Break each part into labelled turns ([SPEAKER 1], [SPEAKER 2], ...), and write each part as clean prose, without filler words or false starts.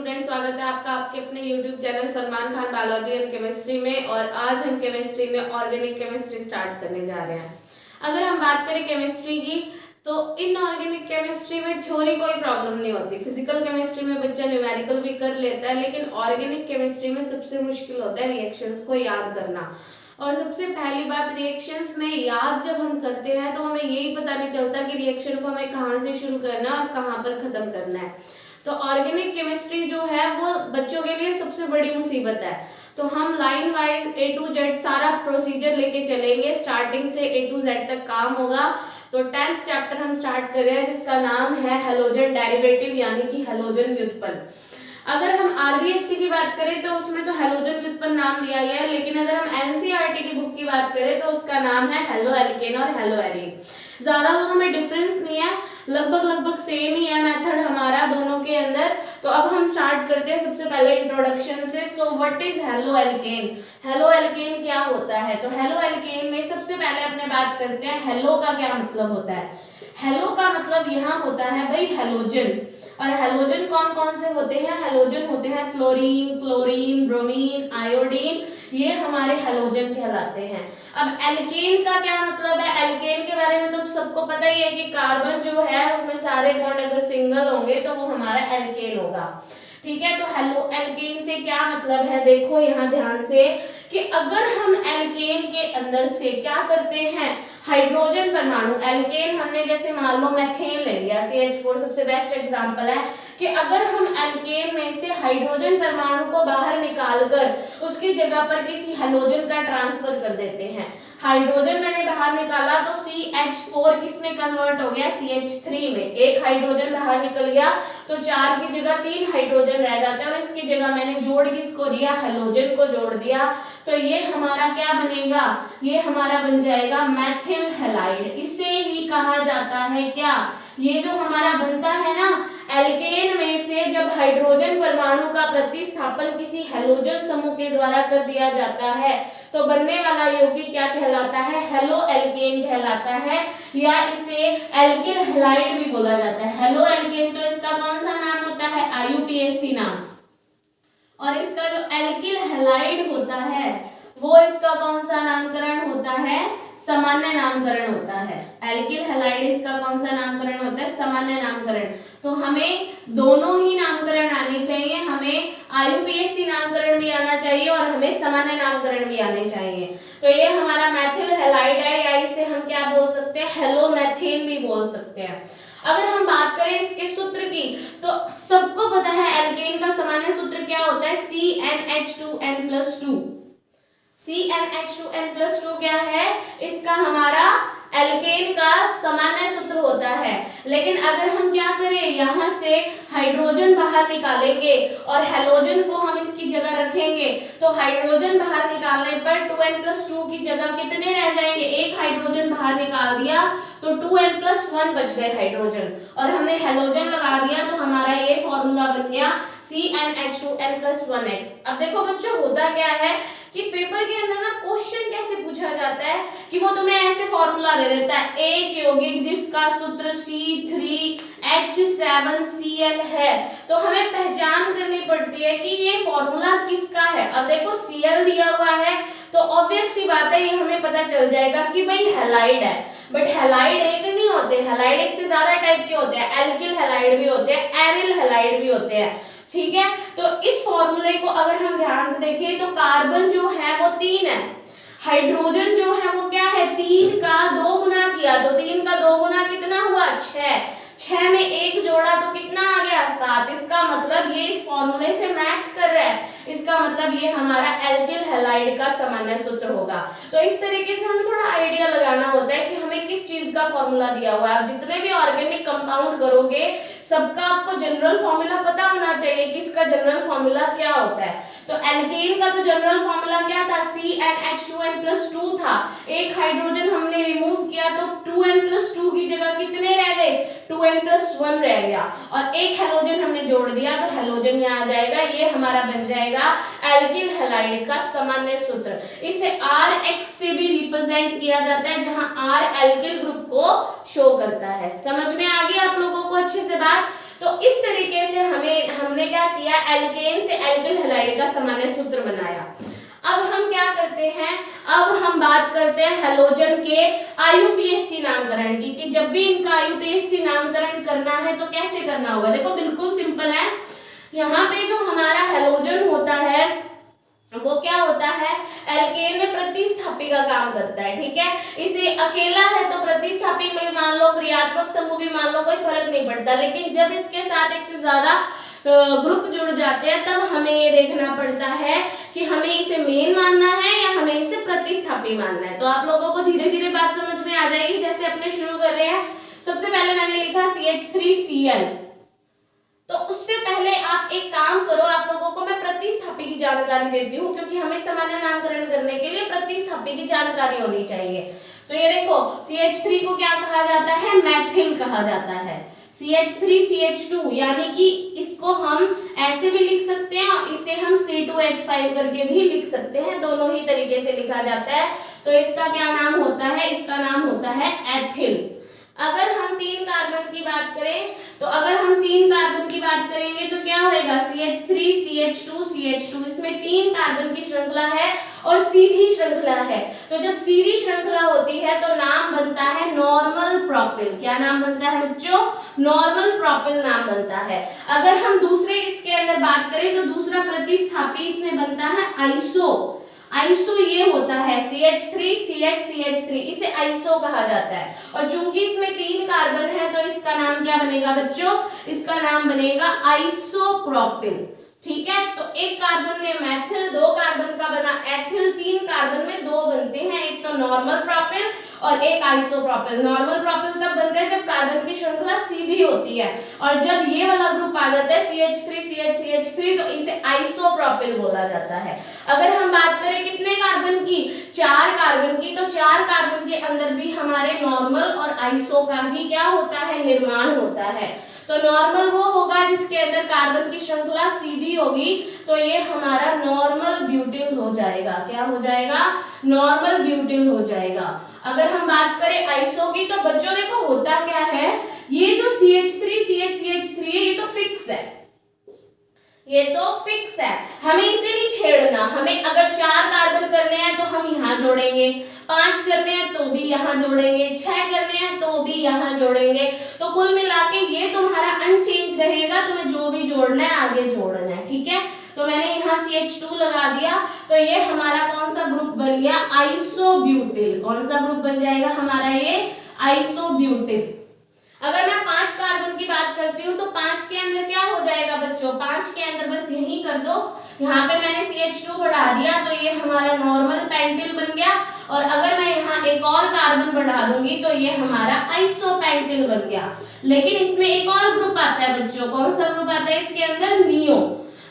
[SPEAKER 1] Student, स्वागत है आपका आपके अपने YouTube channel Salman Khan biology and chemistry में। और आज हम केमिस्ट्री में ऑर्गेनिक केमिस्ट्री स्टार्ट करने जा रहे हैं। अगर हम बात करें केमिस्ट्री की, तो इनऑर्गेनिक केमिस्ट्री में थ्योरी कोई प्रॉब्लम नहीं होती। फिजिकल केमिस्ट्री में बच्चा न्यूमेरिकल भी कर लेता है, लेकिन ऑर्गेनिक केमिस्ट्री में सबसे मुश्किल होता है रिएक्शंस को याद करना। और सबसे पहली बात, रिएक्शंस में याद जब हम करते हैं तो हमें यही पता नहीं चलता कि रिएक्शन को हमें कहाँ से शुरू करना है और कहाँ पर खत्म करना है। तो ऑर्गेनिक केमिस्ट्री जो है वो बच्चों के लिए सबसे बड़ी मुसीबत है। तो हम line wise A to Z सारा प्रोसीजर लेके चलेंगे, स्टार्टिंग से A to Z तक काम होगा। तो 10th चैप्टर हम स्टार्ट कर रहे हैं, जिसका नाम है हैलोजन डेरिवेटिव यानी कि हैलोजन व्युत्पन्न। अगर हम आरबीएससी की बात करें तो उसमें तो हैलोजन व्युत्पन्न नाम दिया गया है, लेकिन अगर हम एनसीईआरटी की बुक की बात करें तो उसका नाम है हेलो एल्केन और हेलो एरीन। ज्यादा दोनों में डिफरेंस नहीं है, लगभग सेम ही है मेथड हमारा दोनों के अंदर। तो अब हम स्टार्ट करते हैं सबसे पहले इंट्रोडक्शन से। So what is halo alkane? Halo alkane क्या होता है? तो हेलो एल्केन में सबसे पहले अपने बात करते हैं हेलो का क्या मतलब होता है। हेलो का मतलब यहाँ होता है भाई हैलोजन। और हैलोजन कौन कौन से होते हैं? हैलोजन होते हैं फ्लोरीन, क्लोरीन, ब्रोमीन, आयोडीन, ये हमारे हैलोजन कहलाते हैं। अब एल्केन का क्या मतलब है? एल्केन के बारे में तो सबको पता ही है कि कार्बन जो है उसमें सारे बॉन्ड अगर सिंगल होंगे तो वो हमारा एल्केन होगा। ठीक है, तो हेलो एल्केन से क्या मतलब है? देखो यहाँ ध्यान से कि अगर हम एल्केन के अंदर से क्या करते हैं, हाइड्रोजन परमाणु, एल्केन हमने जैसे मान लो मेथेन ले लिया, CH4 सबसे बेस्ट एग्जांपल है कि अगर हम एल्केन में से हाइड्रोजन परमाणु को बाहर निकालकर उसकी जगह पर किसी हैलोजन का ट्रांसफर कर देते हैं। हाइड्रोजन मैंने बाहर निकाला तो CH4 किस में कन्वर्ट हो गया? CH3 में। एक हाइड्रोजन बाहर निकल गया तो 4 की जगह 3 हाइड्रोजन रह जाते हैं और इसकी जगह मैंने जोड़ किसको दिया? हैलोजन को जोड़ दिया। तो ये हमारा क्या बनेगा? ये हमारा बन जाएगा मेथिल हैलाइड। इसे ही कहा जाता है क्या? ये जो हमारा बनता है ना, एल्केन में से जब हाइड्रोजन परमाणु का प्रतिस्थापन किसी हैलोजन समूह के द्वारा कर दिया जाता है तो बनने वाला यौगिक क्या कहलाता है? हेलो एल्केन कहलाता है, या इसे एल्किल हैलाइड भी बोला जाता है। हेलो एल्केन तो इसका कौन सा नाम होता है? IUPAC नाम। और इसका जो एल्किल हैलाइड होता है वो इसका कौन सा नामकरण होता है? सामान्य नामकरण होता है। एल्किल हैलाइड इसका कौन सा नामकरण होता है? सामान्य नामकरण। तो हमें दोनों ही नामकरण आने चाहिए, हमें IUPAC नामकरण भी आना चाहिए और हमें सामान्य नामकरण भी आने चाहिए। तो ये हमारा मेथिल हैलाइड है, या इसे हम क्या बोल सकते हैं? हेलोमेथेन भी बोल सकते हैं। अगर हम बात करें इसके सूत्र की, तो सबको पता है एल्केन का सामान्य सूत्र क्या होता है? CnH2n+2। CnH2n+2 क्या है? इसका हमारा एल्केन का सामान्य सूत्र होता है। लेकिन अगर हम क्या करें, यहाँ से हाइड्रोजन बाहर निकालेंगे और हैलोजन को हम इसकी जगह रखेंगे तो हाइड्रोजन बाहर निकालने पर 2n+2 की जगह कितने रह जाएंगे? एक हाइड्रोजन बाहर निकाल दिया तो 2n+1 बच गए हाइड्रोजन, और हमने हैलोजन लगा दिया तो हमारा ये फॉर्मूला बन गया CnH2n+1x। अब देखो बच्चों, होता क्या है कि पेपर के अंदर ना क्वेश्चन कैसे पूछा जाता है कि वो तुम्हें ऐसे फॉर्मूला दे देता है, एक यौगिक जिसका सूत्र C3H7Cl है, तो हमें पहचान करनी पड़ती है कि ये फॉर्मूला किसका है। अब देखो Cl दिया हुआ है तो ऑब्वियस सी बात है ये हमें पता चल जाएगा कि भाई हैलाइड है। बट हैलाइड एक नहीं होते, हैलाइड एक से ज्यादा टाइप के होते हैं। एल्किल हैलाइड भी होते हैं, एरिल हैलाइड भी होते हैं। ठीक है, तो इस फॉर्मूले को अगर हम ध्यान से देखें तो कार्बन जो है वो 3 है, हाइड्रोजन जो है वो क्या है? 3 का 2 गुना किया तो 3 का 2 गुना कितना हुआ? 6। 6 में 1 जोड़ा तो कितना आ गया? 7। इसका मतलब ये इस फॉर्मूले से मैच कर रहा है, इसका मतलब ये हमारा एल्किल हैलाइड का सामान्य सूत्र होगा। तो इस तरीके से हमें थोड़ा आइडिया लगाना होता है कि हमें किस चीज का फॉर्मूला दिया हुआ है। आप जितने भी ऑर्गेनिक कंपाउंड करोगे सबका आपको जनरल फॉर्मूला पता होना चाहिए कि इसका जनरल फॉर्मूला क्या होता है। तो एल्केन का तो जनरल फॉर्मूला क्या था? CnH2n+2 था। एक हाइड्रोजन हमने रिमूव किया तो 2n+2 की जगह कितने रह गए? 2n+1 रह गया, और एक हैलोजन हमने जोड़ दिया तो हैलोजन यहाँ आ जाएगा। ये हमारा बन जाएगा एल्किल हैलाइड का सामान्य सूत्र। इसे RX से भी रिप्रेजेंट किया जाता है, जहां R एल्किल ग्रुप को शो करता है। समझ में आ गया आप लोगों को अच्छे से बात? तो इस तरीके से हमने क्या किया, एल्केन से एल्किल हैलाइड का सामान्य सूत्र बनाया। अब हम क्या करते हैं, अब हम बात करते हैं हैलोजन के आईयूपीएसी नामकरण की, कि जब भी इनका आईयूपीएसी नामकरण करना है तो कैसे करना होगा। देखो बिल्कुल सिंपल है, यहाँ पे जो हमारा हैलोजन होता है वो क्या होता है, एल्केन में प्रतिस्थापी का काम करता है, ठीक है। इसे अकेला है तो प्रतिस्थापी में मान लो, क्रियात्मक समूह भी मान लो, कोई फर्क नहीं पड़ता। लेकिन जब इसके साथ एक से ज्यादा ग्रुप जुड़ जाते हैं तब हमें ये देखना पड़ता है कि हमें इसे मेन मानना है या हमें इसे प्रतिस्थापी मानना है। तो आप लोगों को धीरे धीरे बात समझ में आ जाएगी। जैसे अपने शुरू कर रहे हैं, सबसे पहले मैंने लिखा CH3Cl। तो उससे पहले आप एक काम करो, आप लोगों को मैं प्रतिस्थापी की जानकारी देती हूँ, क्योंकि हमें सामान्य नामकरण करने के लिए प्रतिस्थापी की जानकारी होनी चाहिए। तो ये देखो CH3 को क्या कहा जाता है, मैथिल कहा जाता है। CH3CH2 यानी कि इसको हम ऐसे भी लिख सकते हैं और इसे हम C2H5 करके भी लिख सकते हैं, दोनों ही तरीके से लिखा जाता है। तो इसका क्या नाम होता है, इसका नाम होता है एथिल। अगर हम 3 कार्बन की बात करें तो अगर हम 3 कार्बन की बात करेंगे तो क्या होएगा, CH3 CH2 CH2, इसमें 3 कार्बन की श्रृंखला है और सीधी श्रृंखला है। तो जब सीधी श्रृंखला होती है तो नाम बनता है नॉर्मल प्रोपिल। क्या नाम बनता है बच्चों, नॉर्मल प्रोपिल नाम बनता है। अगर हम दूसरे इसके अंदर बात करें तो दूसरा प्रतिस्थापी इसमें बनता है आइसो। आइसो ये होता है CH3CH3, इसे आइसो कहा जाता है। और चूंकि इसमें 3 कार्बन है तो इसका नाम क्या बनेगा बच्चों, इसका नाम बनेगा आइसोप्रोपिल, ठीक है। तो एक कार्बन में मैथिल, 2 कार्बन का बना एथिल, 3 कार्बन में 2 बनते हैं, एक तो नॉर्मल प्रोपिल और एक आइसोप्रोपिल। नॉर्मल प्रोपिल तब बनता है जब कार्बन की श्रृंखला सीधी होती है, और जब ये वाला ग्रुप आ जाता है CH3CH3 तो इसे आइसोप्रोपिल बोला जाता है। अगर हम बात करें कितने कार्बन की, 4 कार्बन की, तो 4 कार्बन के अंदर भी हमारे नॉर्मल और आइसो का ही क्या होता है, निर्माण होता है। तो नॉर्मल वो होगा जिसके अंदर कार्बन की श्रृंखला सीधी होगी, तो ये हमारा नॉर्मल ब्यूटिल हो जाएगा। क्या हो जाएगा, नॉर्मल ब्यूटिल हो जाएगा। अगर हम बात करें आइसो की तो बच्चों देखो होता क्या है, ये जो CH3 है ये तो फिक्स है, ये तो फिक्स है, हमें इसे नहीं छेड़ना। हमें अगर 4 कार्बन करने हैं तो हम यहाँ जोड़ेंगे, 5 करने हैं तो भी यहाँ जोड़ेंगे, 6 करने हैं तो भी यहाँ जोड़ेंगे। तो कुल मिला के ये तुम्हारा अनचेंज रहेगा, तुम्हें जो भी जोड़ना है आगे जोड़ना है, ठीक है। तो मैंने यहाँ CH2 लगा दिया, तो ये हमारा कौन सा ग्रुप बन गया, आइसोब्यूटिल। कौन सा ग्रुप बन जाएगा हमारा, ये आइसोब्यूटिल। अगर मैं 5 कार्बन की बात करती हूँ तो 5 के अंदर क्या हो जाएगा बच्चों, 5 के अंदर बस यही कर दो, यहाँ पे मैंने CH2 बढ़ा दिया तो ये हमारा नॉर्मल पेंटिल बन गया। और अगर मैं यहाँ एक और कार्बन बढ़ा दूंगी तो ये हमारा आइसोपेंटिल बन गया। लेकिन इसमें एक और ग्रुप आता है बच्चों, कौन सा ग्रुप आता है इसके अंदर,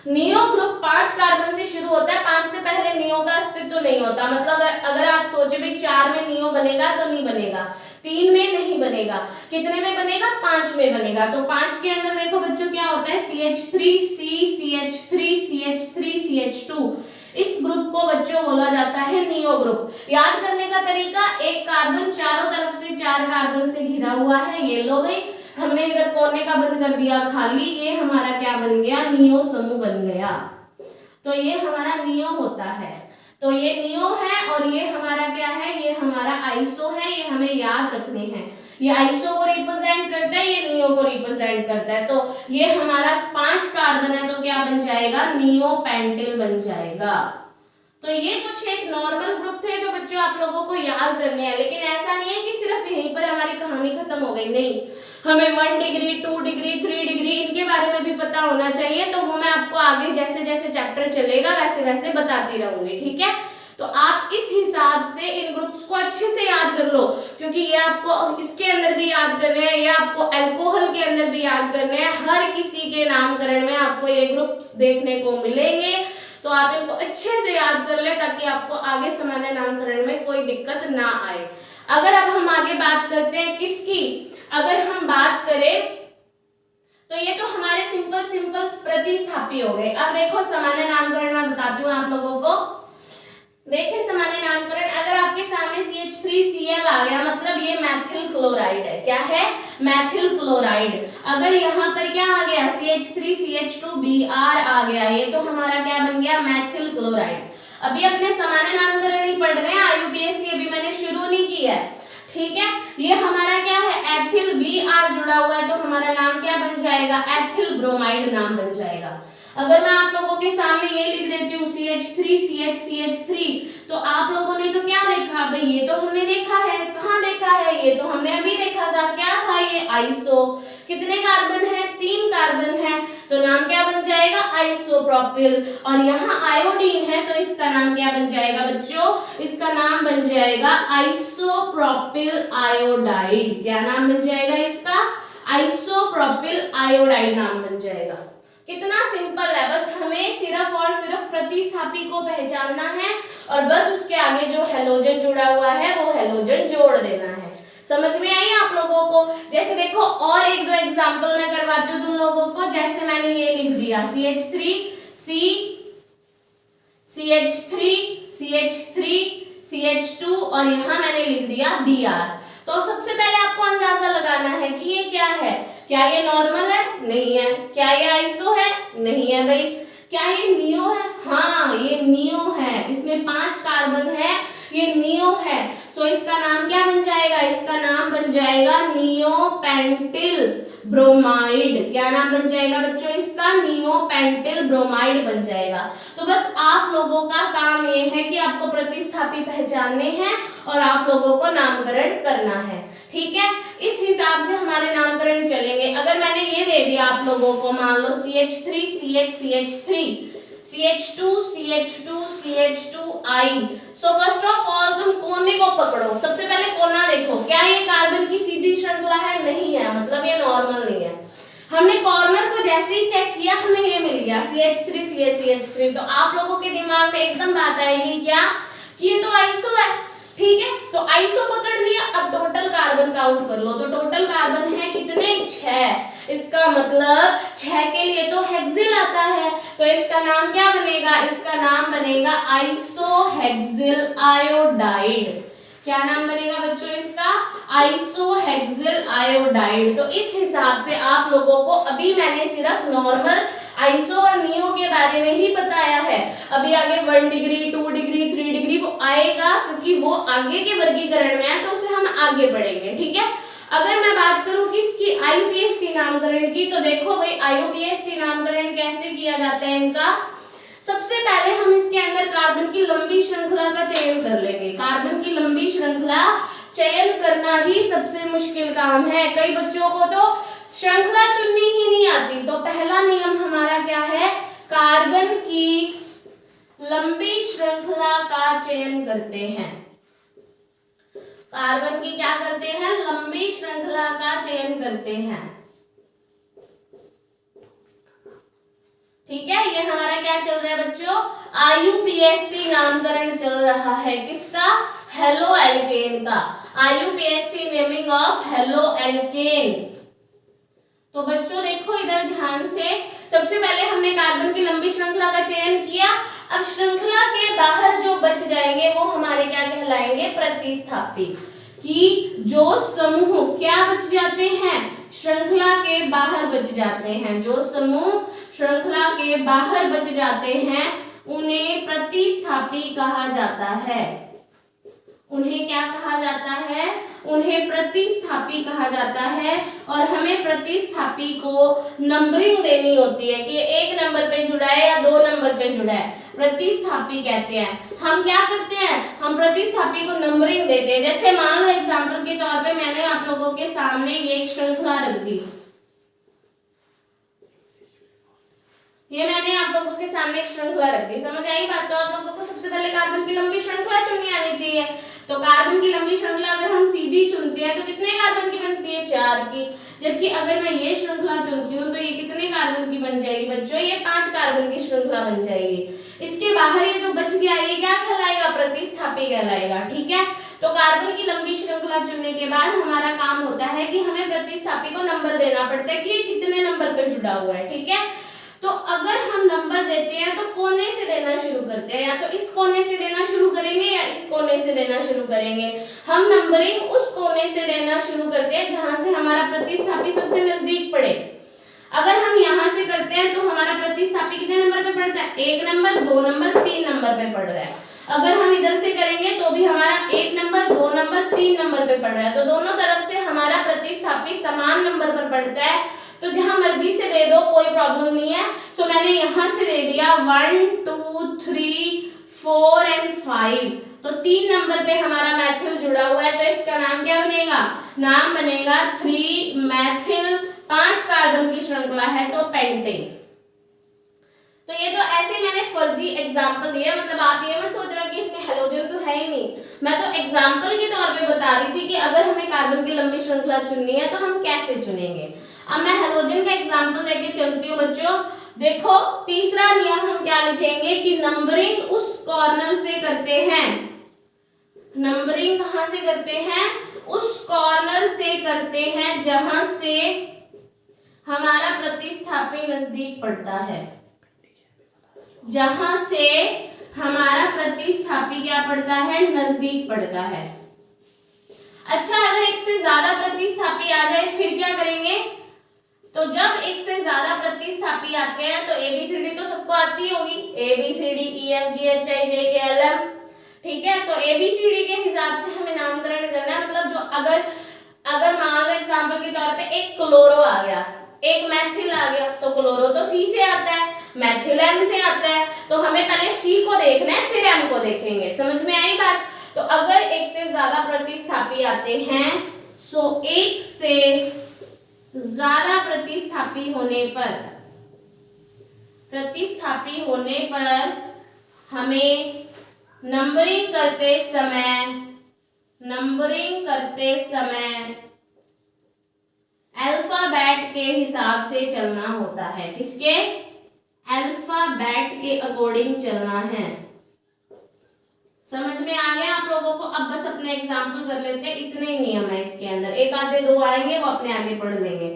[SPEAKER 1] नियो ग्रुप 5 कार्बन से शुरू होता है, 5 से पहले नियो का अस्तित्व नहीं होता। मतलब अगर आप सोचे भी 4 में नियो बनेगा तो नहीं बनेगा, 3 में नहीं बनेगा, कितने में बनेगा, 5 में बनेगा। तो 5 के अंदर देखो बच्चों क्या होता है, CH3C CH3 CH3 CH2, इस ग्रुप को बच्चों बोला जाता है नियो ग्रुप। याद करने का तरीका, एक कार्बन चारों तरफ से 4 कार्बन से घिरा हुआ है, ये लो भाई, हमने इधर कोने का बंद कर दिया खाली, ये हमारा क्या बन गया, नियो समूह बन गया। तो ये हमारा नियो होता है, तो ये नियो है और ये हमारा क्या है, ये हमारा आइसो है, ये हमें याद रखने हैं। ये आइसो को रिप्रेजेंट करता है, ये नियो को रिप्रेजेंट करता है। तो ये हमारा 5 कार्बन है तो क्या बन जाएगा, नियो पेंटिल बन जाएगा। तो ये कुछ एक नॉर्मल ग्रुप थे जो बच्चों आप लोगों को याद करने हैं। लेकिन ऐसा नहीं है कि सिर्फ यहीं पर हमारी कहानी खत्म हो गई, नहीं, हमें 1 डिग्री 2 डिग्री 3 डिग्री इनके बारे में भी पता होना चाहिए। तो वो मैं आपको आगे जैसे जैसे चैप्टर चलेगा वैसे वैसे बताती रहूंगी, ठीक है। तो आप इस हिसाब से इन ग्रुप्स को अच्छे से याद कर लो, क्योंकि ये आपको इसके अंदर भी याद करने हैं, ये आपको अल्कोहल के अंदर भी याद करने हैं। हर किसी के नामकरण में आपको ये ग्रुप्स देखने को मिलेंगे, तो आप इनको अच्छे से याद कर ले ताकि आपको आगे सामान्य नामकरण में कोई दिक्कत ना आए। अगर अब हम आगे बात करते हैं किसकी, अगर हम बात करें तो ये तो हमारे सिंपल प्रतिस्थापी हो गए। अब देखो सामान्य नामकरण में बताती हूँ आप लोगों को। देखिए सामान्य नामकरण, अगर आपके सामने CH3Cl आ गया मतलब ये मैथिल क्लोराइड है। क्या है? मैथिल क्लोराइड। अगर यहाँ पर क्या आ गया CH3CH2Br आ गया, ये तो हमारा क्या बन गया? मैथिल क्लोराइड। अभी अपने सामान्य नामकरण ही पढ़ रहे हैं, IUPAC अभी मैंने शुरू नहीं किया है, ठीक है। ये हमारा क्या है? एथिल Br जुड़ा हुआ है तो हमारा नाम क्या बन जाएगा? एथिल ब्रोमाइड नाम बन जाएगा। अगर मैं आप लोगों के सामने ये लिख देती हूँ CH3CH3 तो आप लोगों ने तो क्या देखा भाई? ये तो हमने देखा है। कहाँ देखा है? ये तो हमने अभी देखा था। क्या था ये? आइसो। कितने कार्बन है? 3 कार्बन है, तो नाम क्या बन जाएगा? आइसोप्रोपिल। और यहाँ आयोडीन है तो इसका नाम क्या बन जाएगा बच्चों? इसका नाम बन जाएगा आइसोप्रोपिल आयोडाइड। क्या नाम बन जाएगा इसका? आइसोप्रोपिल आयोडाइड नाम बन जाएगा। कितना सिंपल है, बस हमें सिर्फ और सिर्फ प्रतिस्थापी को पहचानना है और बस उसके आगे जो हेलोजन जुड़ा हुआ है वो हेलोजन जोड़ देना है। समझ में आई आप लोगों को? जैसे देखो और एक दो एग्जांपल मैं करवाती हूँ तुम लोगों को। जैसे मैंने ये लिख दिया CH3 और यहाँ मैंने लिख दिया Br। तो सबसे पहले आपको अंदाजा लगाना है कि ये क्या है। क्या ये नॉर्मल है? नहीं है। क्या ये आइसो है? नहीं है भाई। क्या ये नियो है? हाँ ये नियो है, इसमें 5 कार्बन है, ये नियो है। सो इसका नाम क्या बन जाएगा? इसका नाम बन जाएगा नियोपेंटिल ब्रोमाइड। क्या नाम बन जाएगा बच्चों इसका? नियोपेंटिल ब्रोमाइड बन जाएगा। तो बस आप लोगों का काम ये है कि आपको प्रतिस्थापी पहचानने हैं और आप लोगों को नामकरण करना है, ठीक है। इस हिसाब से हमारे नामकरण चलेंगे। अगर मैंने ये दे दिया आप लोगों को, मान लो CH3 CH2 so first of all तुम कोने को पकड़ो। सबसे पहले कोना देखो, क्या ये कार्बन की सीधी श्रृंखला है? नहीं है, मतलब ये नॉर्मल नहीं है। हमने कॉर्नर को जैसे ही चेक किया हमें ये मिल गया CH3 तो आप लोगों के दिमाग में एकदम बात आएगी क्या? कि ये तो आइसो है, ठीक है। तो आइसो पकड़ लिया, अब टोटल कार्बन काउंट कर लो। तो टोटल कार्बन है कितने? 6। इसका मतलब 6 के लिए तो हेक्सिल आता है, तो इसका नाम क्या बनेगा? इसका नाम बनेगा आइसोहेक्सिल आयोडाइड। क्या नाम बनेगा बच्चों इसका? आइसोहेक्सिल आयोडाइड। तो इस हिसाब से आप लोगों को अभी मैंने सिर्फ नॉर्मल आइसो और नियो के बारे में ही बताया है। अभी आगे 1 डिग्री 2 डिग्री 3 डिग्री वो आएगा, क्योंकि वो आगे के वर्गीकरण में है तो उसे हम आगे पढ़ेंगे, ठीक है। अगर मैं बात करूं किसकी? IUPAC नामकरण की, तो देखो भाई IUPAC नामकरण कैसे किया जाता है इनका। सबसे पहले हम इसके अंदर कार्बन की लंबी श्रृंखला का चयन कर लेंगे। कार्बन की लंबी श्रृंखला चयन करना ही सबसे मुश्किल काम है। कई बच्चों को तो श्रृंखला चुननी ही नहीं आती। तो पहला नियम हमारा क्या है? कार्बन की लंबी श्रृंखला का चयन करते हैं। कार्बन की क्या करते हैं? लंबी श्रृंखला का चयन करते हैं, ठीक है। ये हमारा क्या चल रहा है बच्चों? IUPAC नामकरण चल रहा है किसका? हेलो एल्केन का। IUPAC naming of halo alkane. तो बच्चों देखो इधर ध्यान से, सबसे पहले हमने कार्बन की लंबी श्रृंखला का चयन किया। अब श्रृंखला के बाहर जो बच जाएंगे वो हमारे क्या कहलाएंगे? प्रतिस्थापी। कि जो समूह क्या बच जाते हैं? श्रृंखला के बाहर बच जाते हैं। जो समूह श्रृंखला के बाहर बच जाते हैं उन्हें प्रतिस्थापी कहा जाता है। उन्हें क्या कहा जाता है? उन्हें प्रतिस्थापी कहा जाता है। और हमें प्रतिस्थापी को नंबरिंग देनी होती है कि 1 नंबर पे जुड़ा है या 2 नंबर पे जुड़ा है, प्रतिस्थापी कहते हैं। हम क्या करते हैं? हम प्रतिस्थापी को नंबरिंग देते हैं। जैसे मान लो एग्जांपल के तौर पे मैंने आप लोगों के सामने ये एक श्रृंखला रख दी। ये मैंने आप लोगों के सामने एक श्रृंखला रख दी, समझ आई बात? तो आप लोगों को सबसे पहले कार्बन की लंबी श्रृंखला चुननी आनी चाहिए। तो कार्बन की लंबी श्रृंखला अगर हम सीधी चुनते हैं तो कितने कार्बन की बनती है? 4 की। जबकि अगर मैं ये श्रृंखला चुनती हूँ तो ये कितने कार्बन की बन जाएगी बच्चों? ये 5 कार्बन की श्रृंखला बन जाएगी। इसके बाहर ये जो बच गया ये क्या कहलाएगा? प्रतिस्थापी कहलाएगा, ठीक है। तो कार्बन की लंबी श्रृंखला चुनने के बाद हमारा काम होता है कि हमें प्रतिस्थापी को नंबर देना पड़ता है कि ये कितने नंबर पे जुड़ा हुआ है, ठीक है। तो अगर हम नंबर देते हैं तो कोने से देना शुरू करते हैं, या तो इस कोने से देना शुरू करेंगे या इस कोने से देना शुरू करेंगे। हम नंबरिंग उस कोने से देना शुरू करते हैं जहां से हमारा प्रतिस्थापी सबसे नजदीक पड़े। अगर हम यहाँ से करते हैं तो हमारा प्रतिस्थापी कितने नंबर पे पड़ता है, 1 नंबर, 2 नंबर, 3 नंबर पे पड़ रहा है। अगर हम इधर से करेंगे तो भी हमारा 1 नंबर, 2 नंबर, 3 नंबर पे पड़ रहा है, तो दोनों तरफ से हमारा प्रतिस्थापी समान नंबर पर पड़ता है। तो जहां मर्जी से दे दो, कोई प्रॉब्लम नहीं है। सो मैंने यहां से दे दिया 1 2 3 4 एंड 5, तो 3 नंबर पे हमारा मैथिल जुड़ा हुआ है, तो इसका नाम क्या बनेगा, नाम बनेगा 3 मैथिल। 5 कार्बन की श्रृंखला है तो पेंटेन। तो ये तो ऐसे मैंने फर्जी एग्जाम्पल दिया, मतलब आप ये मत सोच रहा कि इसमें हेलोजन तो है ही नहीं, मैं तो एग्जाम्पल के तौर पे बता रही थी कि अगर हमें कार्बन की लंबी श्रृंखला चुननी है तो हम कैसे चुनेंगे। अब मैं हेलोजन का एग्जाम्पल लेके चलती हूँ बच्चों। देखो तीसरा नियम हम क्या लिखेंगे कि नंबरिंग उस कॉर्नर से करते हैं, नंबरिंग कहां से करते हैं, उस कॉर्नर से करते हैं जहां से हमारा प्रतिस्थापी नजदीक पड़ता है, जहां से हमारा प्रतिस्थापी क्या पड़ता है, नजदीक पड़ता है। अच्छा अगर एक से ज्यादा प्रतिस्थापी आ जाए फिर क्या करेंगे, तो जब एक से ज्यादा प्रतिस्थापी आते हैं तो एबीसीडी तो सबको आती होगी, A B C D E F G H I J K L M, ठीक है। तो एबीसीडी के हिसाब से हमें नामकरण करना है, मतलब जो अगर मान लो एग्जांपल के तौर पे एक क्लोरो आ गया, एक मैथिल आ गया, तो क्लोरो तो सी से आता है, मैथिल एम से आता है, तो हमें पहले सी को देखना है फिर एम को देखेंगे। समझ में आई बात। तो अगर एक से ज्यादा प्रतिस्थापी आते हैं, सो एक से ज्यादा प्रतिस्थापी होने पर हमें नंबरिंग करते समय अल्फाबेट के हिसाब से चलना होता है। किसके, अल्फाबेट के अकॉर्डिंग चलना है। समझ में आ गया आप लोगों को। अब बस अपने एग्जाम्पल कर लेते हैं, इतने ही नियम है इसके अंदर, एक आधे दो आएंगे वो अपने आगे पढ़ लेंगे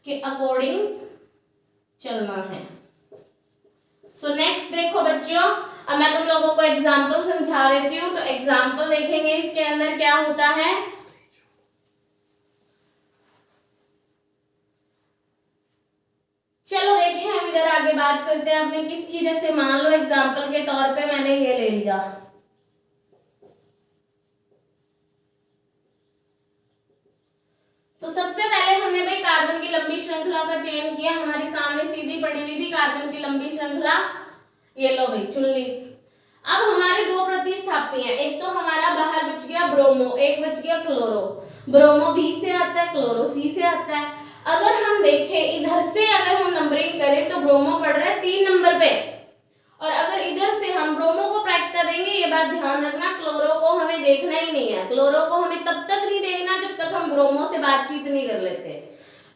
[SPEAKER 1] कि अकॉर्डिंग चलना है। सो नेक्स्ट देखो बच्चों, अब मैं तुम लोगों को एग्जाम्पल समझा देती हूँ। तो एग्जाम्पल देखेंगे इसके अंदर क्या होता है। चलो देखें हम इधर आगे बात करते हैं अपने किसकी, जैसे मान लो एग्जाम्पल के तौर पे मैंने ये ले लिया, तो सबसे पहले हमने भाई कार्बन की लंबी श्रृंखला का चयन किया, हमारे सामने सीधी पड़ी हुई थी कार्बन की लंबी श्रृंखला, ये लो भाई चुन ली। अब हमारे दो प्रतिस्थापी हैं, एक तो हमारा बाहर बच गया ब्रोमो, एक बच गया क्लोरो। ब्रोमो बी से आता है, क्लोरो सी से आता है। अगर हम देखें इधर से अगर हम नंबरिंग करें तो ब्रोमो पड़ रहा है 3 नंबर पे, और अगर इधर से हम ब्रोमो को प्राथमिकता देंगे, ये बात ध्यान रखना, क्लोरो को हमें देखना ही नहीं है। क्लोरो को हमें तब तक नहीं देखना जब तक हम ब्रोमो से बातचीत नहीं कर लेते।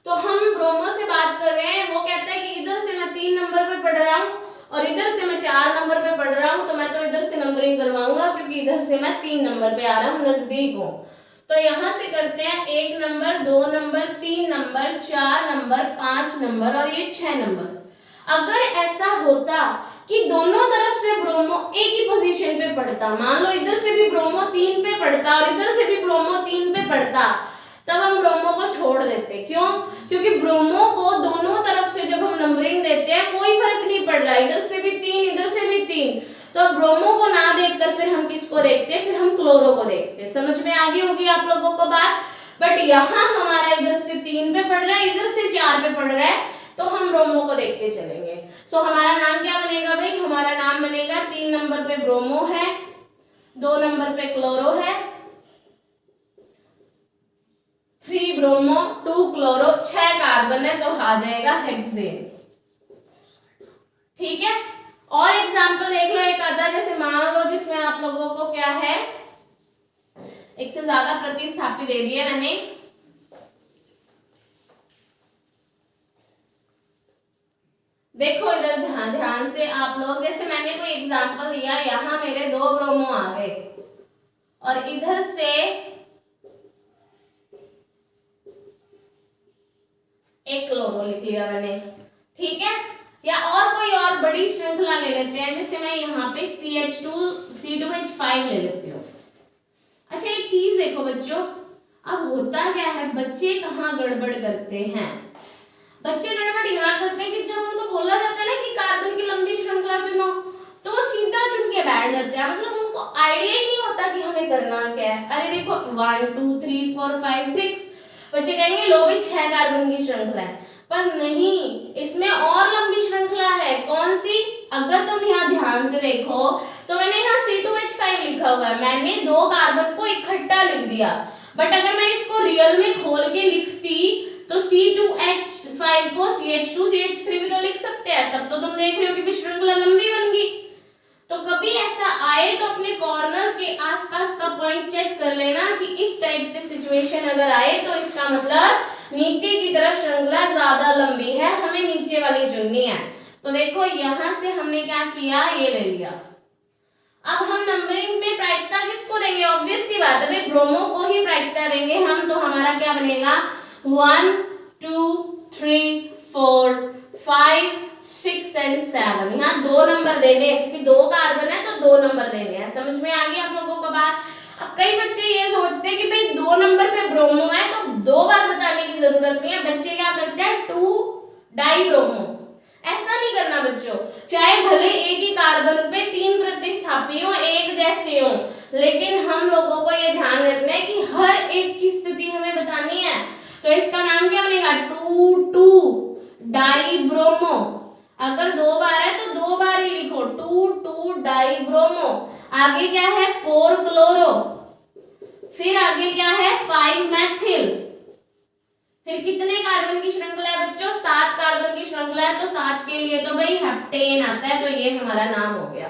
[SPEAKER 1] तो हम ब्रोमो से बात कर रहे हैं, वो कहता है कि इधर से मैं 3 नंबर पे पढ़ रहा हूँ और इधर से मैं 4 नंबर पे पढ़ रहा हूँ, तो मैं तो इधर से नंबरिंग करवाऊंगा क्योंकि इधर से मैं 3 नंबर पे आ रहा हूँ, नजदीक हूँ। तो यहाँ से करते हैं 1 number, 2 number, 3 number, 4 number, 5 number और ये 6 नंबर। अगर ऐसा होता कि दोनों तरफ से ब्रोमो एक ही पोजीशन पे पड़ता, मान लो इधर से भी ब्रोमो 3 पे पड़ता और इधर से भी ब्रोमो 3 पे पड़ता, तब हम ब्रोमो को छोड़ देते। क्यों? क्योंकि ब्रोमो को दोनों तरफ से जब हम नंबरिंग देते हैं कोई फर्क नहीं पड़ रहा, इधर से भी 3 इधर से भी 3, तो ब्रोमो को ना देखकर फिर हम किसको देखते, फिर हम क्लोरो को देखते। समझ में आ गई होगी आप लोगों को बात। बट यहाँ हमारा इधर से 3 पे पड़ रहा है, इधर से 4 पे पड़ रहा है, तो हम ब्रोमो को देखते चलेंगे। सो हमारा नाम क्या बनेगा भाई, हमारा नाम बनेगा 3 नंबर पे ब्रोमो है, 2 नंबर पे क्लोरो है, 3 ब्रोमो 2 क्लोरो, 6 कार्बन है, तो आ जाएगा हेक्सेन। ठीक है। और एग्जाम्पल देख लो एक आधा, जैसे मान लो जिसमें आप लोगों को क्या है, एक से ज्यादा प्रतिस्थापी दे दिया मैंने। देखो इधर ध्यान से आप लोग, जैसे मैंने कोई एग्जाम्पल दिया, यहाँ मेरे 2 ब्रोमो आ गए और इधर से एक क्लोरो लिख लिया मैंने। ठीक है। या और कोई और बड़ी श्रृंखला ले लेते हैं, जैसे मैं यहाँ पे C2H5 ले लेती हूँ। अच्छा एक चीज देखो बच्चों, अब होता क्या है, बच्चे कहाँ गड़बड़ करते हैं, बच्चे गड़बड़ यहाँ करते हैं कि जब उनको बोला जाता है ना कि कार्बन की लंबी श्रृंखला चुनो, तो वो सीधा चुन के बैठ जाते हैं, मतलब उनको आइडिया ही नहीं होता कि हमें करना क्या है। अरे देखो 1 2 3 4 5 6, बच्चे कहेंगे लो भी 6 कार्बन की श्रृंखला है, पर नहीं, इसमें और लंबी श्रृंखला है। कौन सी? अगर तुम यहाँ ध्यान से देखो तो मैंने यहाँ C2H5 लिखा हुआ है, मैंने 2 कार्बन को इकट्ठा लिख दिया, बट अगर मैं इसको रियल में खोल के लिखती तो C2H5 को CH2 CH3 भी तो लिख सकते हैं, तब तो तुम देख रहे हो कि श्रृंखला लंबी बन गई। तो कभी ऐसा आए तो अपने कॉर्नर के आसपास का पॉइंट चेक कर लेना कि इस टाइप से सिचुएशन अगर आए तो इसका मतलब नीचे की तरफ श्रृंखला ज्यादा लंबी है, हमें नीचे वाली चुननी है। तो देखो यहां से हमने क्या किया, ये ले लिया। अब हम नंबरिंग में प्रायिकता किसको देंगे, ऑब्वियस सी बात है भाई ब्रोमो को ही प्रायिकता देंगे हम, तो हमारा क्या बनेगा 1 2 3 4 5 6 एंड 7। यहाँ 2 नंबर देने हैं क्योंकि 2 कार्बन है तो 2 नंबर देने हैं। समझ में आ गई आप लोगों को बात। अब कई बच्चे ये सोचते हैं कि भाई 2 नंबर पे ब्रोमो है तो 2 बार बताने की जरूरत नहीं है, बच्चे क्या करते हैं 2 डाई ब्रोमो। ऐसा नहीं करना बच्चों, चाहे भले एक ही कार्बन पे 3 प्रतिस्थापी हो, एक जैसे हो, लेकिन हम लोगों को ये ध्यान रखना है कि हर एक की स्थिति हमें बतानी है। तो इसका नाम क्या बनेगा 2 डाई ब्रोमो। अगर 2 बार है तो 2 बार ही लिखो 2 डाई ब्रोमो। आगे क्या है 4 क्लोरो, फिर आगे क्या है 5 मैथिल। फिर कितने कार्बन की श्रृंखला है बच्चों, 7 कार्बन की श्रृंखला है, तो 7 के लिए तो भाई हेप्टेन आता है, तो ये हमारा नाम हो गया।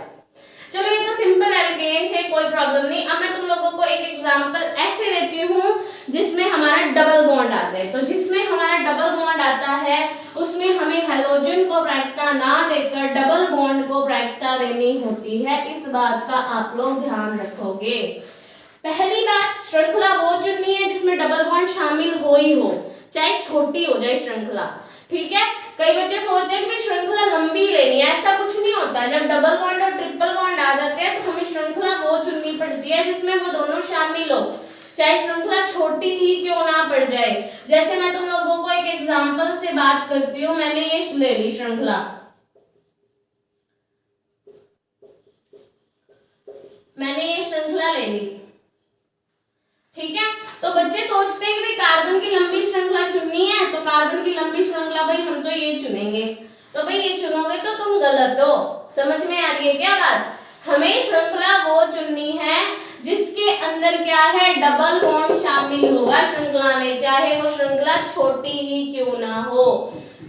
[SPEAKER 1] चलो ये तो सिंपल एल्केन थे, कोई प्रॉब्लम नहीं। अब मैं तुम लोगों को एक एग्जांपल ऐसे देती हूँ जिसमें हमारा डबल बॉन्ड आ जाए। तो जिसमें हमारा डबल बॉन्ड आता है उसमें हमें हेलोजन को प्रायिकता ना देकर डबल बॉन्ड को प्रायिकता देनी होती है, इस बात का आप लोग ध्यान रखोगे। पहली बात, श्रृंखला वो चुननी है जिसमें डबल बॉन्ड शामिल हो ही हो, चाहे छोटी हो जाए श्रृंखला, ठीक है। कई बच्चे सोचते हैं कि श्रृंखला लंबी लेनी है, ऐसा कुछ नहीं होता। जब डबल बॉन्ड और ट्रिपल बॉन्ड आ जाते हैं तो हमें श्रृंखला वो चुननी पड़ती है जिसमें वो दोनों शामिल हो, चाहे श्रृंखला छोटी ही क्यों ना पड़ जाए। जैसे मैं तुम लोगों को एक एग्जांपल से बात करती हूँ, मैंने ये ले ली श्रृंखला, मैंने ये श्रृंखला ले ली, ठीक है। तो बच्चे सोचते हैं कि भाई कार्बन की लंबी श्रृंखला चुननी है, तो कार्बन की लंबी श्रृंखला भाई हम तो ये चुनेंगे, तो भाई ये चुनोगे तो तुम गलत हो। समझ में आ रही है क्या बात? हमें श्रृंखला वो चुननी है जिसके अंदर क्या है, डबल बॉन्ड शामिल होगा श्रृंखला में, चाहे वो श्रृंखला छोटी ही क्यों ना हो,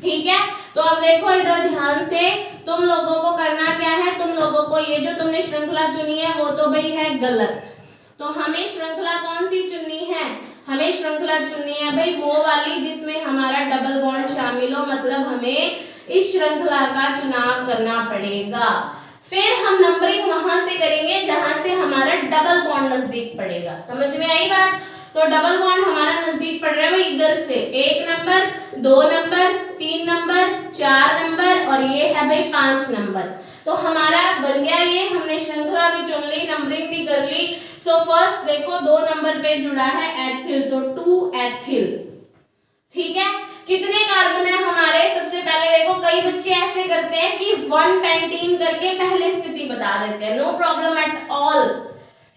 [SPEAKER 1] ठीक है। तो अब देखो इधर ध्यान से, तुम लोगों को करना क्या है, तुम लोगों को ये जो तुमने श्रृंखला चुनी है वो तो भाई है गलत। तो हमें श्रृंखला कौन सी चुननी है, हमें श्रृंखला चुननी है भाई वो वाली जिसमें हमारा डबल बॉन्ड शामिल हो, मतलब हमें इस श्रृंखला का चुनाव करना पड़ेगा। फिर हम नंबरिंग वहां से करेंगे जहां से हमारा डबल बॉन्ड नजदीक पड़ेगा। समझ में आई बात? तो डबल बॉन्ड हमारा नजदीक पड़ रहा है भाई इधर से 1 नंबर, 2 नंबर, 3 नंबर, 4 नंबर और ये है भाई 5 नंबर। तो हमारा बन गया ये, हमने श्रृंखला भी चुन ली, नंबरिंग भी कर ली। सो फर्स्ट देखो 2 नंबर पे जुड़ा है एथिल, तो 2 एथिल, ठीक है। कितने कार्बन है हमारे, सबसे पहले देखो कई बच्चे ऐसे करते हैं कि 1 पेंटीन करके पहले स्थिति बता देते हैं, नो प्रॉब्लम एट ऑल,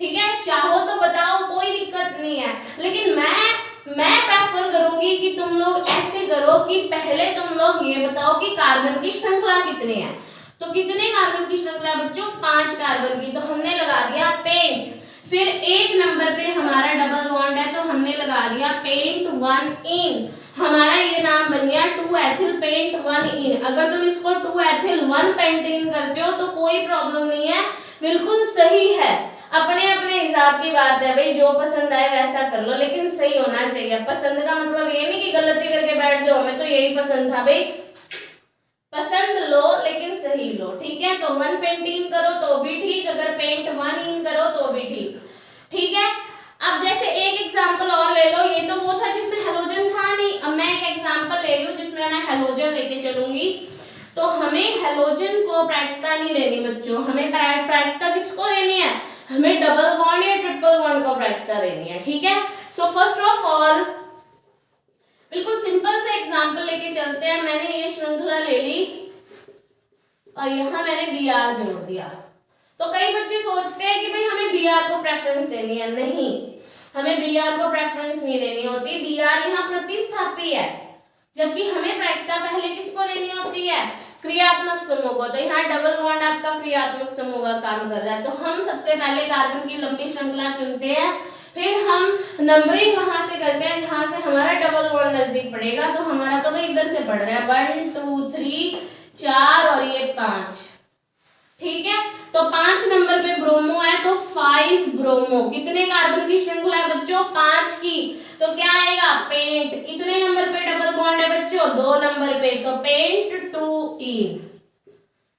[SPEAKER 1] ठीक है। चाहो तो बताओ, कोई दिक्कत नहीं है, लेकिन मैं प्रेफर करूंगी कि तुम लोग ऐसे करो कि पहले तुम लोग ये बताओ कि कार्बन की श्रृंखला कितनी है। तो कितने कार्बन की श्रृंखला बच्चों, 5 कार्बन की, तो हमने लगा दिया पेंट। फिर 1 नंबर पे हमारा डबल बॉन्ड है तो हमने लगा दिया पेंट 1 इन, हमारा ये नाम बन गया 2 एथिल पेंट 1 इन। अगर तुम इसको 2 एथिल 1 पेंटीन करते हो तो कोई प्रॉब्लम नहीं है, बिल्कुल सही है, अपने अपने हिसाब की बात है भाई, जो पसंद आए वैसा कर लो, लेकिन सही होना चाहिए। पसंद का मतलब ये नहीं कि गलती करके बैठ जाओ, हमें तो यही पसंद था भाई, पसंद लो लेकिन सही लो, ठीक है। तो 1 पेंटीन करो तो भी ठीक, अगर पेंट 1 इन करो तो भी ठीक, ठीक है। अब जैसे एक एग्जांपल और ले लो, ये तो वो था जिसमें हेलोजन था नहीं, अब मैं एक एग्जांपल ले रही हूँ जिसमें मैं हेलोजन लेके चलूंगी। तो हमें हेलोजन को प्रायिकता नहीं देनी बच्चों, हमें प्रायिकता किसको देनी है, हमें डबल बॉन्ड या ट्रिपल बॉन्ड को प्रायिकता देनी है, ठीक है। सो फर्स्ट ऑफ ऑल बिल्कुल सिंपल से एग्जांपल लेके चलते हैं। मैंने ये श्रृंखला ले ली और यहाँ मैंने बी आर जोड़ दिया। तो कई बच्चे सोचते हैं कि भाई हमें बी आर को प्रेफरेंस देनी है, नहीं, हमें बी आर को प्रेफरेंस नहीं देनी होती। बी आर यहाँ प्रतिस्थापी है, जबकि हमें प्रायिकता पहले किसको देनी होती है, क्रियात्मक समूह को। तो यहाँ डबल बॉन्ड आपका क्रियात्मक समूह का काम कर रहा है, तो हम सबसे पहले कार्बन की लंबी श्रृंखला चुनते हैं, फिर हम नंबरिंग वहां से करते हैं जहां से हमारा डबल बॉन्ड नजदीक पड़ेगा। तो हमारा तो भाई इधर से पड़ रहा है 1 2 3 4 और ये 5, ठीक है। तो 5 नंबर पे ब्रोमो है, तो 5 ब्रोमो। कितने कार्बन की श्रृंखला है बच्चों, 5 की, तो क्या आएगा पेंट। कितने नंबर पे डबल बॉन्ड है बच्चों, 2 नंबर पे, तो पेंट 2 इन।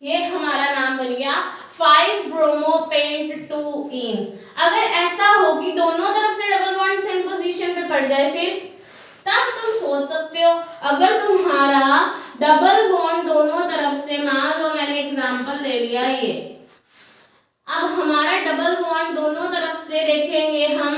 [SPEAKER 1] ये हमारा नाम बन गया 5 ब्रोमो पेंट 2 इन। अगर ऐसा हो कि दोनों तरफ से डबल बॉन्ड सेम पोजीशन पे पड़ जाए, फिर तब तुम सोच सकते हो, अगर तुम्हारा डबल बॉन्ड दोनों तरफ से, मान लो मैंने एग्जांपल ले लिया ये, अब हमारा डबल बॉन्ड दोनों तरफ से देखेंगे हम,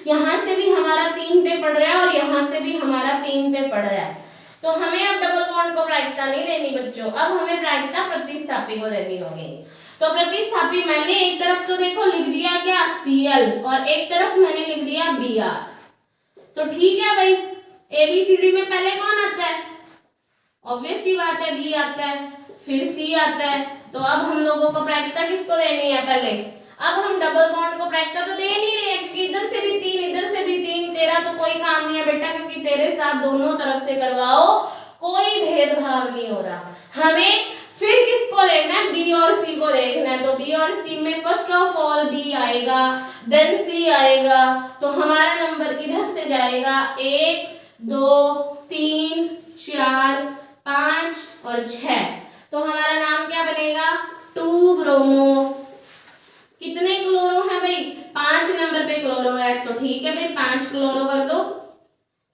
[SPEAKER 1] यहां से भी हमारा 3 पे पड़ रहा है और यहां से भी हमारा 3 पे पड़ रहा है, तो हमें अब डबल बॉन्ड को प्रायिकता नहीं देनी बच्चों, अब हमें प्रायिकता प्रतिस्थापी को देनी होगी। तो प्रतिस्थापी मैंने एक तरफ तो देखो लिख दिया क्या Cl और एक तरफ मैंने लिख दिया Br। तो ठीक है भाई, ABCD में पहले कौन आता है, ऑब्वियस सी बात है B आता है, फिर C आता है। तो अब हम लोगों को प्रायिकता किसको देनी है पहले, अब हम डबल बॉन्ड को प्रायिकता तो दे नहीं रहे, क्योंकि इधर से भी 3 इधर से भी 3, तेरा तो कोई काम नहीं है बेटा, क्योंकि तेरे साथ दोनों तरफ से करवाओ, कोई भेदभाव नहीं हो रहा। हमें फिर किसको देखना है, बी और सी को देखना है। तो बी और सी में फर्स्ट ऑफ ऑल बी आएगा, देन सी आएगा, तो हमारा नंबर इधर से जाएगा 1 2 3 4 5 और 6। तो हमारा नाम क्या बनेगा, 2 ब्रोमो। कितने क्लोरो है भाई, 5 नंबर पे क्लोरो है, तो ठीक है भाई 5 क्लोरो कर दो।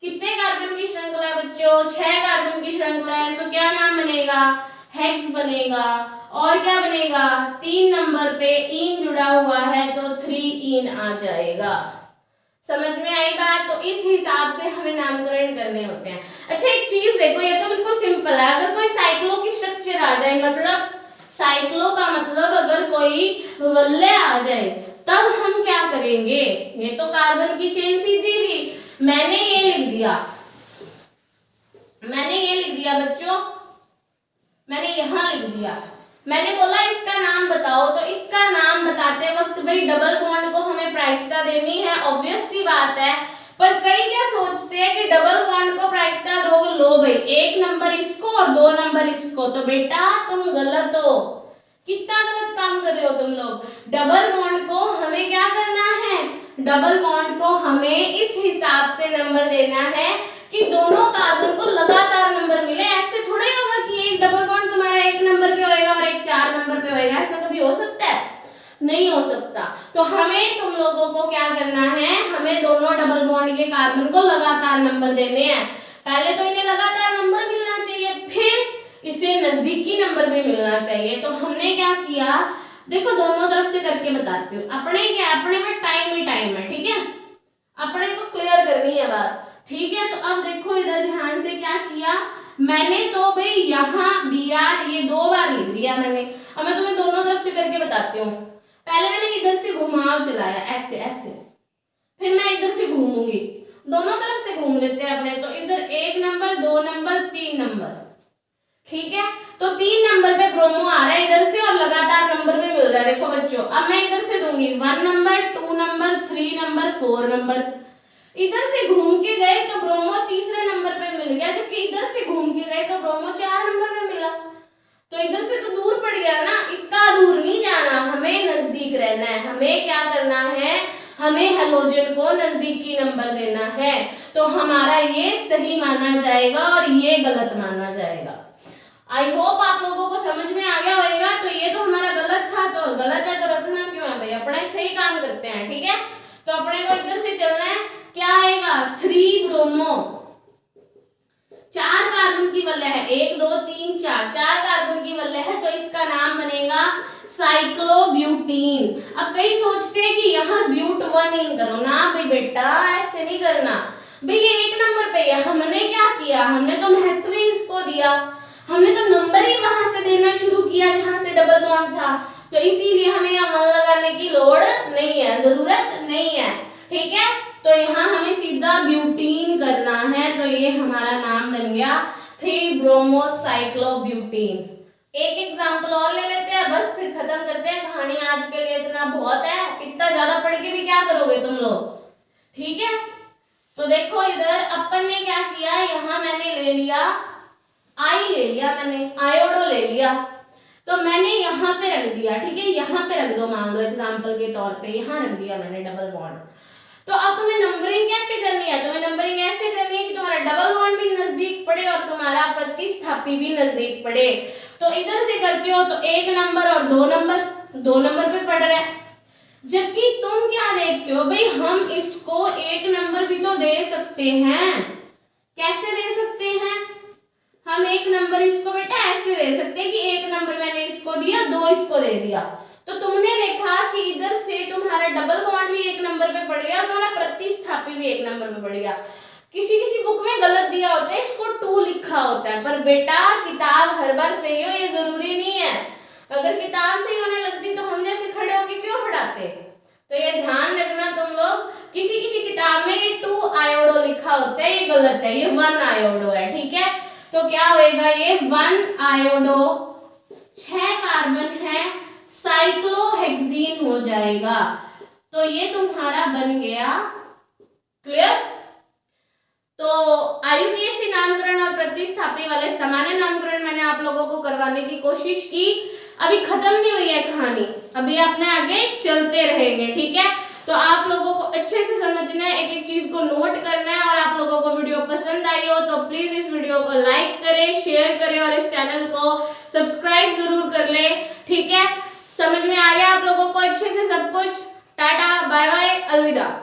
[SPEAKER 1] कितने कार्बन की श्रृंखला है बच्चों, 6 कार्बन की श्रृंखला है, तो क्या नाम बनेगा, हेक्स बनेगा। और क्या बनेगा, 3 नंबर पे इन जुड़ा हुआ है, तो 3 इन आ जाएगा। समझ में आई बात। तो इस हिसाब से हमें नामकरण करने होते हैं। अच्छा एक चीज देखो, ये तो बिल्कुल सिंपल है, अगर कोई साइक्लो की स्ट्रक्चर आ जाए, मतलब साइक्लो का मतलब अगर कोई वलय आ जाए, तब हम क्या करेंगे, ये तो कार्बन की चेन सीधी थी, मैंने ये लिख दिया बच्चों, मैंने यहां लिख दिया, मैंने बोला इसका नाम बताओ, तो इसका नाम बताते वक्त भाई डबल बॉन्ड को हमें प्रायिकता देनी है, ऑब्वियस सी बात है। पर कई क्या सोचते हैं कि डबल बॉन्ड को प्रायिकता दो, लो भाई 1 नंबर इसको और 2 नंबर इसको, तो बेटा तुम गलत हो, कितना गलत काम कर रहे हो तुम लोग। डबल बॉन्ड को हमें क्या करना है, डबल बॉन्ड को हमें इस हिसाब से नंबर देना है कि दोनों कार्बन को लगातार नंबर मिले। ऐसे थोड़े होगा कि एक डबल बॉन्ड तुम्हारा 1 नंबर पे होएगा और एक 4 नंबर पे होएगा, ऐसा कभी हो सकता है, नहीं हो सकता। तो हमें तुम लोगों को क्या करना है, हमें दोनों डबल बॉन्ड के कार्बन को लगातार नंबर देने हैं। पहले तो इन्हें लगातार नंबर मिलना चाहिए, फिर इसे नजदीकी नंबर भी मिलना चाहिए। तो हमने क्या किया, देखो दोनों तरफ से करके बताती हूँ। अपने क्या, अपने में टाइम ही टाइम है, ठीक है, अपने को क्लियर करनी है बात, ठीक है। तो अब देखो इधर ध्यान से क्या किया मैंने, तो भाई यहाँ बी आर ये 2 बार लिख दिया मैंने। अब मैं तुम्हें दोनों तरफ से करके बताती हूँ। पहले मैंने इधर से घुमाव चलाया, ऐसे ऐसे, फिर मैं इधर से घूमूंगी, दोनों तरफ से घूम लेते हैं अपने। तो इधर 1 नंबर 2 नंबर 3 नंबर, ठीक है। तो 3 नंबर पे ब्रोमो आ रहा है इधर से और लगातार नंबर भी मिल रहा है। देखो बच्चों, अब मैं इधर से दूंगी 1 नंबर 2 नंबर 3 नंबर 4 नंबर, इधर से घूम के गए तो ब्रोमो तीसरे नंबर पे मिल गया, जबकि इधर से घूम के गए तो ब्रोमो 4 नंबर पे मिला। तो इधर से तो दूर पड़ गया ना, इतना दूर नहीं जाना, हमें नजदीक रहना है। हमें क्या करना है, हमें हेलोजन को नजदीकी नंबर देना है। तो हमारा ये सही माना जाएगा और ये गलत माना जाएगा। आई होप आप लोगों को समझ में आ गया होगा। तो ये तो हमारा गलत था, तो गलत है तो रखना क्यों है भाई, अपना सही काम करते हैं, ठीक है। तो अपने को इधर से चलना है, क्या आएगा 3 ब्रोमो, 4 कार्बन कार्बन की वलय है, 1 2 3 4, 4 कार्बन की वलय है, तो इसका नाम बनेगा साइक्लोब्यूटीन। अब कई सोचते हैं कि यहाँ ब्यूट 1 इन करो ना भाई बेटा, ऐसे नहीं करना भाई, ये 1 नंबर पे है। हमने क्या किया, हमने तो महत्व ही इसको दिया, हमने तो नंबर ही वहां से देना शुरू किया जहां से डबल बॉन्ड था, तो इसीलिए हमें यहाँ मन लगाने की लोड़ नहीं है, जरूरत नहीं है, ठीक है। तो यहाँ हमें सीधा ब्यूटीन करना है, तो ये हमारा नाम बन गया 3-ब्रोमोसाइक्लोब्यूटीन। एक एग्जाम्पल और ले लेते हैं, बस फिर खत्म करते हैं कहानी। आज के लिए इतना बहुत है, इतना ज्यादा पढ़ के भी क्या करोगे तुम लोग, ठीक है। तो देखो इधर अपन ने क्या किया, यहाँ मैंने ले लिया आई, ले लिया मैंने आयोडो ले लिया, तो मैंने यहाँ पे रख दिया, ठीक है, यहाँ पे रख दो, मान लो एग्जाम्पल के तौर पे यहाँ रख दिया मैंने डबल बॉन्ड। तो अब तुम्हें नंबरिंग कैसे करनी है, तुम्हें नंबरिंग ऐसे करनी है कि तुम्हारा डबल बॉन्ड भी नजदीक पड़े और तुम्हारा प्रतिस्थापी भी नजदीक पड़े। तो इधर से करते हो तो 1 नंबर और 2 नंबर, 2 नंबर पे पड़ रहा है, जबकि तुम क्या देखते हो भाई, हम इसको 1 नंबर भी तो दे सकते हैं। कैसे दे सकते हैं, हम 1 नंबर इसको बेटा ऐसे दे सकते हैं कि 1 नंबर मैंने इसको दिया, 2 इसको दे दिया, तो तुमने देखा कि इधर से तुम्हारा डबल बॉन्ड भी 1 नंबर पे पड़ गया और तुम्हारा प्रतिस्थापी भी 1 नंबर पे पड़ गया। किसी किसी बुक में गलत दिया होता है, इसको 2 लिखा होता है, पर बेटा किताब हर बार सही हो ये जरूरी नहीं है। अगर किताब सही होने लगती तो हम जैसे खड़े होके क्यों पढ़ाते, तो ये ध्यान रखना तुम लोग, किसी किसी किताब में ये 2 आयोडो लिखा होता है, ये गलत है, ये 1 आयोडो है, ठीक है। तो क्या होएगा, ये 1 आयोडो 6 कार्बन है, साइक्लोहेक्सीन हो जाएगा। तो ये तुम्हारा बन गया, क्लियर। तो आईयूपीएसी नामकरण और प्रतिस्थापी वाले सामान्य नामकरण मैंने आप लोगों को करवाने की कोशिश की, अभी खत्म नहीं हुई है कहानी, अभी अपने आगे चलते रहेंगे, ठीक है। तो आप लोगों को अच्छे से समझना है, एक एक चीज को नोट करना है, और आप लोगों को वीडियो पसंद आई हो तो प्लीज इस वीडियो को लाइक करें, शेयर करें और इस चैनल को सब्सक्राइब जरूर कर लें, ठीक है। समझ में आ गया आप लोगों को अच्छे से सब कुछ। टाटा बाय बाय, अलविदा।